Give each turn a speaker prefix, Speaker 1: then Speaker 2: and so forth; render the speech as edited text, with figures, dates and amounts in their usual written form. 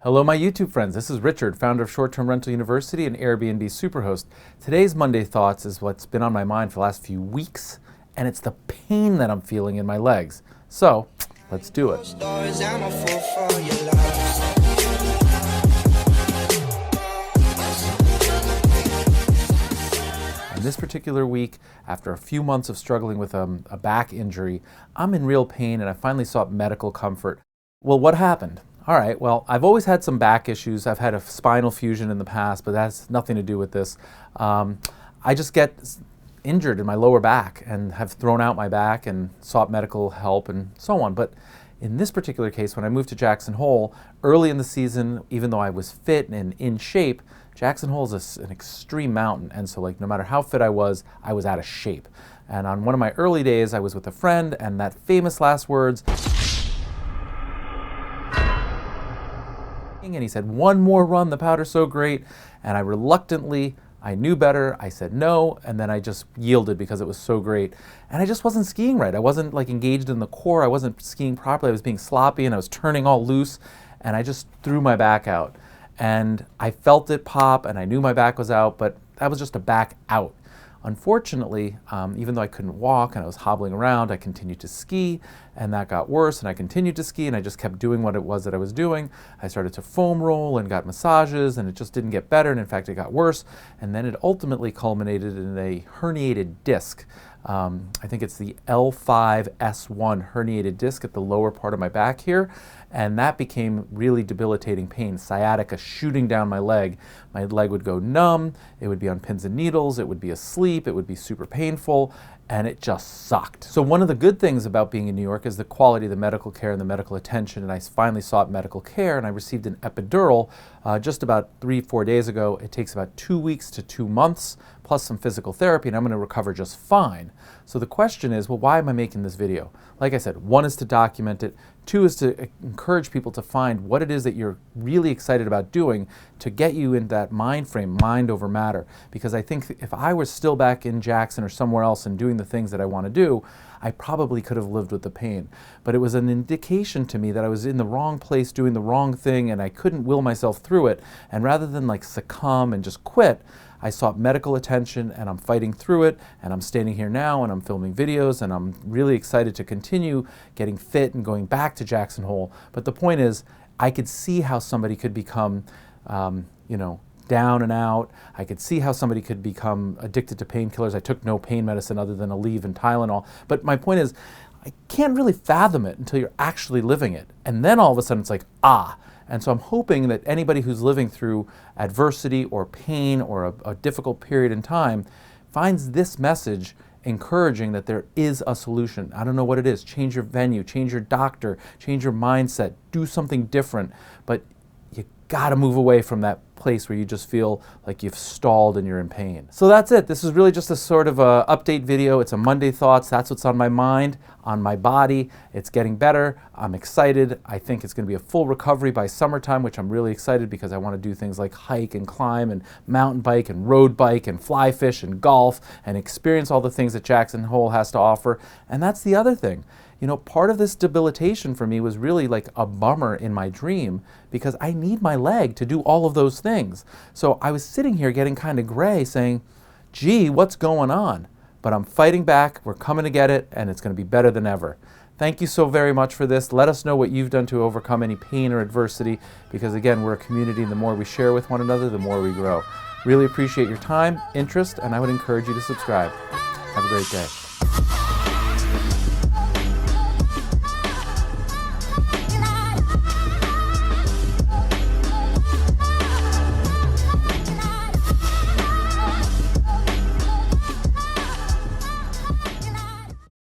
Speaker 1: Hello my YouTube friends, this is Richard, founder of Short-Term Rental University and Airbnb Superhost. Today's Monday Thoughts is what's been on my mind for the last few weeks, and it's the pain that I'm feeling in my legs. So, let's do it. And this particular week, after a few months of struggling with a back injury, I'm in real pain and I finally sought medical comfort. Well, what happened? All right, well, I've always had some back issues. I've had a spinal fusion in the past, but that's nothing to do with this. I just get injured in my lower back and have thrown out my back and sought medical help and so on. But in this particular case, when I moved to Jackson Hole, early in the season, even though I was fit and in shape, Jackson Hole is an extreme mountain. And so like no matter how fit I was out of shape. And on one of my early days, I was with a friend and that famous last words, and he said, "One more run, the powder's so great." And I knew better, I said no, and then I just yielded because it was so great. And I just wasn't skiing right. I wasn't like engaged in the core, I wasn't skiing properly, I was being sloppy and I was turning all loose, and I just threw my back out. And I felt it pop and I knew my back was out, but that was just a back out. Unfortunately, even though I couldn't walk and I was hobbling around, I continued to ski, and that got worse, and I continued to ski, and I just kept doing what it was that I was doing. I started to foam roll and got massages, and it just didn't get better, and in fact it got worse, and then it ultimately culminated in a herniated disc. I think it's the L5-S1 herniated disc at the lower part of my back here, and that became really debilitating pain, sciatica shooting down my leg. My leg would go numb, it would be on pins and needles, it would be asleep, it would be super painful, and it just sucked. So one of the good things about being in New York is the quality of the medical care and the medical attention, and I finally sought medical care and I received an epidural just about 3-4 days ago. It takes about 2 weeks to 2 months, plus some physical therapy, and I'm gonna recover just fine. So the question is, well, why am I making this video? Like I said, 1 is to document it, 2 is to encourage people to find what it is that you're really excited about doing to get you in that mind frame, mind over matter. Because I think if I was still back in Jackson or somewhere else and doing the things that I want to do, I probably could have lived with the pain. But it was an indication to me that I was in the wrong place doing the wrong thing and I couldn't will myself through it. And rather than like succumb and just quit, I sought medical attention and I'm fighting through it, and I'm standing here now and I'm filming videos and I'm really excited to continue getting fit and going back to Jackson Hole. But the point is, I could see how somebody could become, down and out. I could see how somebody could become addicted to painkillers. I took no pain medicine other than Aleve and Tylenol. But my point is, I can't really fathom it until you're actually living it. And then all of a sudden it's like, ah. And so I'm hoping that anybody who's living through adversity or pain or a difficult period in time finds this message encouraging that there is a solution. I don't know what it is. Change your venue, change your doctor, change your mindset, do something different. But you gotta move away from that place where you just feel like you've stalled and you're in pain. So that's it. This is really just a sort of a update video. It's a Monday Thoughts. That's what's on my mind, on my body. It's getting better. I'm excited. I think it's going to be a full recovery by summertime, which I'm really excited because I want to do things like hike and climb and mountain bike and road bike and fly fish and golf and experience all the things that Jackson Hole has to offer. And that's the other thing. You know, part of this debilitation for me was really like a bummer in my dream because I need my leg to do all of those things. So I was sitting here getting kind of gray saying, gee, what's going on? But I'm fighting back, we're coming to get it, and it's going to be better than ever. Thank you so very much for this. Let us know what you've done to overcome any pain or adversity because again, we're a community and the more we share with one another, the more we grow. Really appreciate your time, interest, and I would encourage you to subscribe. Have a great day.